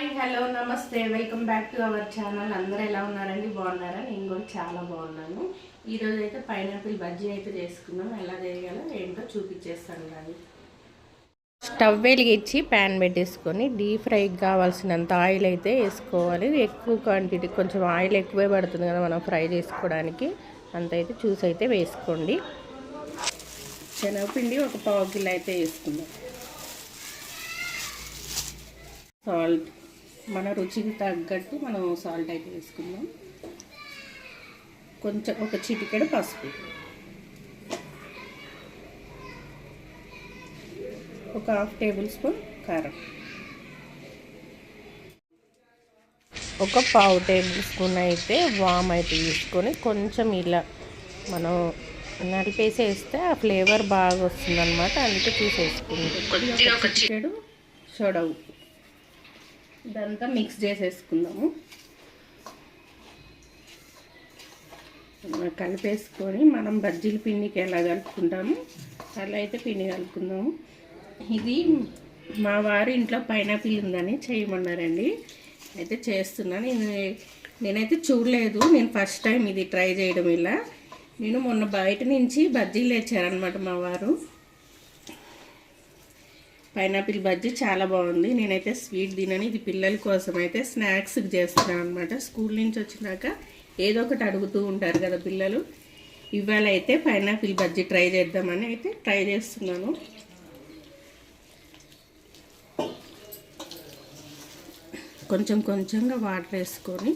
Hi hello నమస్తే welcome back to our channel. అందరూ ఎలా ఉన్నారండి? బాగున్నారా? నేను కూడా చాలా బాగున్నాను. ఈరోజు అయితే పైనాపిల్ బజ్జీ అయితే చేసుకున్నాం. ఎలా చేయాలో ఏంటో చూపించేస్తాను. కానీ స్టవ్ వెలిగించి ప్యాన్ పెట్టేసుకొని డీప్ ఫ్రైకి కావాల్సినంత ఆయిల్ అయితే వేసుకోవాలి. ఎక్కువ క్వాంటిటీ, కొంచెం ఆయిల్ ఎక్కువే పడుతుంది కదా మనం ఫ్రై చేసుకోవడానికి. అంత అయితే చూసి అయితే వేసుకోండి. శనగపిండి ఒక పావు కిలో అయితే వేసుకుందాం. సాల్ట్ మన రుచికి తగ్గట్టు మనం సాల్ట్ అయితే వేసుకుందాం. కొంచెం ఒక చిటికెడు పసుపు, ఒక హాఫ్ టేబుల్ స్పూన్ కారం, ఒక పావు టేబుల్ స్పూన్ అయితే వామ్ అయితే తీసుకొని కొంచెం ఇలా మనం నలిపేసేస్తే ఆ ఫ్లేవర్ బాగా వస్తుంది అనమాట. అందుకే చూసేసుకుంటాం. ఒక చిటికెడు సోడా ఉప్పు, ఇదంతా మిక్స్ చేసేసుకుందాము. కలిపేసుకొని మనం బజ్జీల పిండికి ఎలా కలుపుకుంటాము అలా అయితే పిండి కలుపుకుందాము. ఇది మా వారు ఇంట్లో పైనాపిల్ ఉందని చేయమన్నారండి, అయితే చేస్తున్నాను. నేనైతే చూడలేదు, నేను ఫస్ట్ టైం ఇది ట్రై చేయడం. ఇలా నేను మొన్న బయట నుంచి బజ్జీలు తెచ్చారనమాట మా వారు. పైనాపిల్ బజ్జీ చాలా బాగుంది. నేనైతే స్వీట్ తినని, ఇది పిల్లల కోసం అయితే స్నాక్స్కి చేస్తున్నాను అనమాట. స్కూల్ నుంచి వచ్చినాక ఏదో ఒకటి అడుగుతూ ఉంటారు కదా పిల్లలు. ఇవాళ అయితే పైనాపిల్ బజ్జీ ట్రై చేద్దామని అయితే ట్రై చేస్తున్నాను. కొంచెం కొంచెంగా వాటర్ వేసుకొని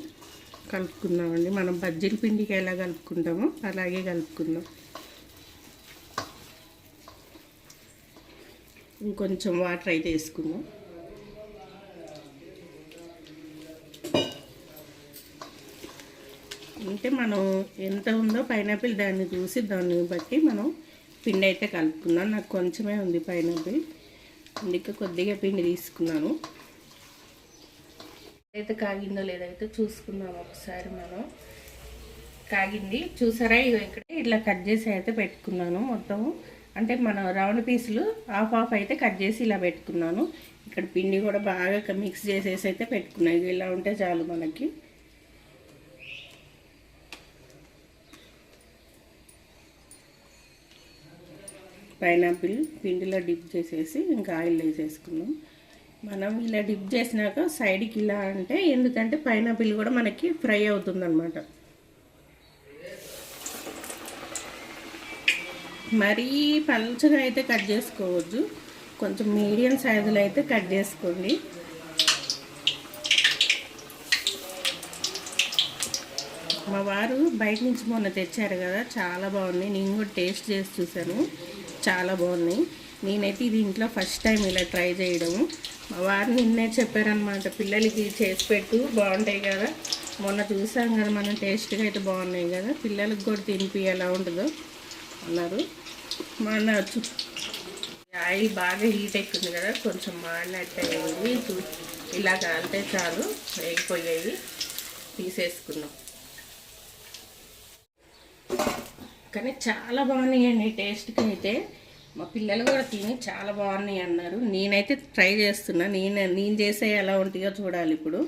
కలుపుకుందామండి. మనం బజ్జీల పిండికి ఎలా కలుపుకుంటామో అలాగే కలుపుకుందాం. ఇంకొంచెం వాటర్ అయితే వేసుకుందాం. అంటే మనం ఎంత ఉందో పైనాపిల్ దాన్ని చూసి దాన్ని బట్టి మనం పిండి అయితే కలుపుకుందాం. నాకు కొంచెమే ఉంది పైనాపిల్, అందుకే కొద్దిగా పిండి తీసుకున్నాను. అయితే కాగిందో లేదైతే చూసుకుందాం ఒకసారి. మనం కాగింది చూసారా? ఇక్కడ ఇట్లా కట్ చేసి అయితే పెట్టుకున్నాను మొత్తం. అంటే మనం రౌండ్ పీసులు హాఫ్ హాఫ్ అయితే కట్ చేసి ఇలా పెట్టుకున్నాను. ఇక్కడ పిండి కూడా బాగా మిక్స్ చేసేసి అయితే పెట్టుకున్నాను. ఇలా ఉంటే చాలు మనకి. పైనాపిల్ పిండిలో డిప్ చేసేసి ఇంకా ఆయిల్ వేసేసుకున్నాం. మనం ఇలా డిప్ చేసినాక సైడ్కి ఇలా అంటే, ఎందుకంటే పైనాపిల్ కూడా మనకి ఫ్రై అవుతుందన్నమాట. మరీ పలుచగా అయితే కట్ చేసుకోవద్దు, కొంచెం మీడియం సైజులో అయితే కట్ చేసుకోండి. మా వారు బయట నుంచి మొన్న తెచ్చారు కదా, చాలా బాగున్నాయి. నేను కూడా టేస్ట్ చేసి చూసాను, చాలా బాగున్నాయి. నేనైతే ఇది ఇంట్లో ఫస్ట్ టైం ఇలా ట్రై చేయడము. మా వారు నిన్నే చెప్పారనమాట, పిల్లలకి చేసి పెట్టు బాగుంటాయి కదా, మొన్న చూసాం కదా మనం, టేస్ట్గా అయితే బాగున్నాయి కదా, పిల్లలకి కూడా తినిపి ఎలా ఉంటుందో అన్నారు. మన ఆయిల్ బాగా హీట్ ఎక్కుంది కదా, కొంచెం మాడినట్టు అయ్యింది. ఇలా కాలితే చాలు, వేగిపోయేవి తీసేసుకున్నాం. కానీ చాలా బాగున్నాయండి టేస్ట్కి అయితే. మా పిల్లలు కూడా తిని చాలా బాగున్నాయి అన్నారు. నేనైతే ట్రై చేస్తున్నా, నేను చేసే ఎలా ఉంటుందో చూడాలి ఇప్పుడు.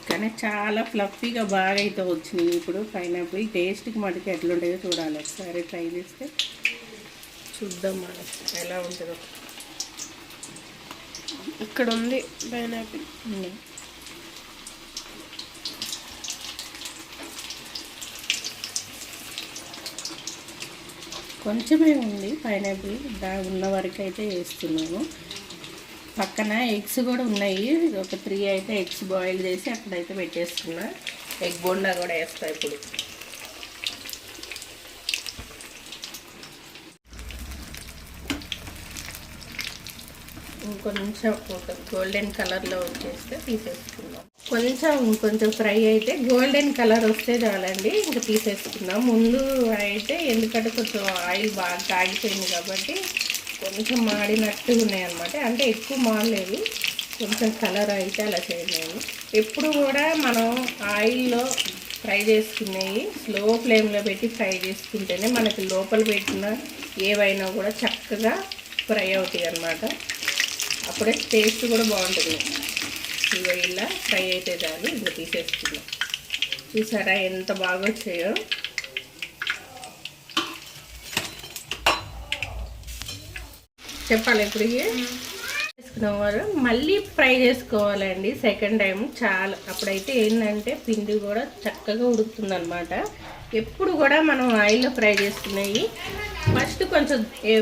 కానీ చాలా ఫ్లఫీగా బాగా అయితే వచ్చినాయి. ఇప్పుడు పైనాపిల్ టేస్ట్కి మటుకు ఎట్లుంటాయో చూడాలి, ఒకసారి ట్రై చేస్తే చూద్దాం మనం ఎలా ఉంటుందో. ఇక్కడ ఉంది పైనాపిల్, కొంచెమే ఉంది పైనాపిల్, ఉన్న వరకు అయితే వేస్తున్నాను. పక్కన ఎగ్స్ కూడా ఉన్నాయి, ఒక 3 అయితే ఎగ్స్ బాయిల్ చేసి అక్కడైతే పెట్టేస్తున్నా. ఎగ్ బోండా కూడా వేస్తా ఇప్పుడు. ఇంకొంచెం ఒక గోల్డెన్ కలర్లో వచ్చేస్తే తీసేసుకుందాం. కొంచెం ఫ్రై అయితే గోల్డెన్ కలర్ వస్తే చాలండి, ఇంకా తీసేసుకుందాం. ముందు అయితే ఎందుకంటే కొంచెం ఆయిల్ బాగా కాగిపోయింది కాబట్టి కొంచెం మాడినట్టు ఉన్నాయి అన్నమాట. అంటే ఎక్కువ మాడలేదు, కొంచెం కలర్ అయితే అలా చేయలేదు. ఎప్పుడు కూడా మనం ఆయిల్లో ఫ్రై చేసుకునేవి స్లో ఫ్లేమ్లో పెట్టి ఫ్రై చేసుకుంటేనే మనకి లోపల పెట్టిన ఏవైనా కూడా చక్కగా ఫ్రై అవుతాయి అన్నమాట. అప్పుడే టేస్ట్ కూడా బాగుంటుంది. ఇవి ఇలా ఫ్రై అయితే చాలు. ఇప్పుడు తీసేసుకున్నాం. చూసారా ఎంత బాగా వచ్చాయో. చెప్పాలి ఇప్పుడు చేసుకున్నవారు మళ్ళీ ఫ్రై చేసుకోవాలండి సెకండ్ టైం. చాలా అప్పుడైతే ఏంటంటే పిండి కూడా చక్కగా ఉడుకుతుంది అనమాట. ఎప్పుడు కూడా మనం ఆయిల్లో ఫ్రై చేసుకునేవి ఫస్ట్ కొంచెం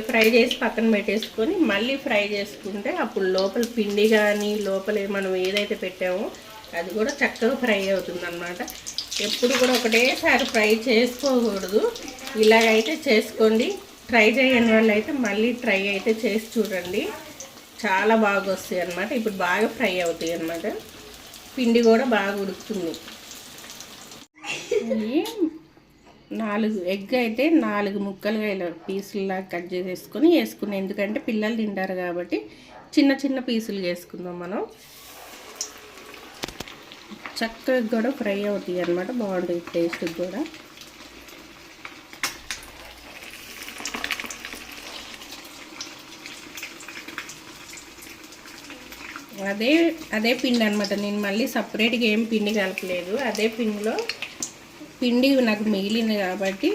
ఫ్రై చేసి పక్కన పెట్టేసుకొని మళ్ళీ ఫ్రై చేసుకుంటే అప్పుడు లోపల పిండి కానీ లోపల మనం ఏదైతే పెట్టామో అది కూడా చక్కగా ఫ్రై అవుతుంది అనమాట. ఎప్పుడు కూడా ఒకటేసారి ఫ్రై చేసుకోకూడదు. ఇలాగైతే చేసుకోండి. ట్రై చేయని వాళ్ళు అయితే మళ్ళీ ట్రై అయితే చేసి చూడండి. చాలా బాగా వస్తాయి అన్నమాట. ఇప్పుడు బాగా ఫ్రై అవుతాయి అన్నమాట. పిండి కూడా బాగా ఉడుకుతుంది. 4 ఎగ్ అయితే 4 ముక్కలుగా ఇలా పీసుల్లా కట్ చేసేసుకొని వేసుకున్నాం. ఎందుకంటే పిల్లలు తింటారు కాబట్టి చిన్న చిన్న పీసులు చేసుకుందాం మనం. చక్కగా కూడా ఫ్రై అవుతాయి అన్నమాట. బాగుంటుంది టేస్ట్ కూడా. అదే పిండి అనమాట. నేను మళ్ళీ సపరేట్గా ఏం పిండి కలపలేదు. అదే పిండిలో పిండి నాకు మిగిలింది కాబట్టి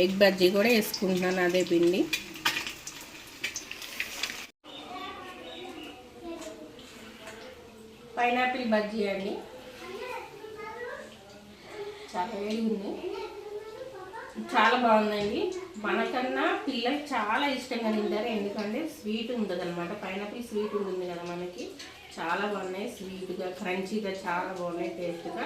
ఎగ్ బజ్జీ కూడా వేసుకుంటున్నాను అదే పిండి. పైనాపిల్ బజ్జీ అండి. చాలా వేడి ఉంది. చాలా బాగుందండి. మనకన్నా పిల్లలు చాలా ఇష్టంగా తింటారు. ఎందుకంటే స్వీట్ ఉంటుంది అనమాట. పైనాపిల్ స్వీట్ ఉంటుంది కదా మనకి. చాలా బాగున్నాయి. స్వీట్గా క్రంచీగా చాలా బాగున్నాయి టేస్ట్గా.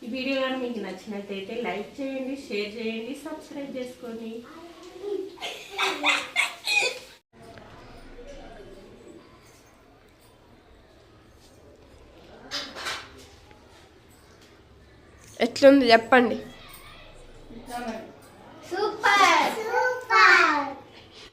ఈ వీడియో కానీ మీకు నచ్చినట్టయితే లైక్ చేయండి, షేర్ చేయండి, సబ్స్క్రైబ్ చేసుకోండి. ఎట్లుంది చెప్పండి.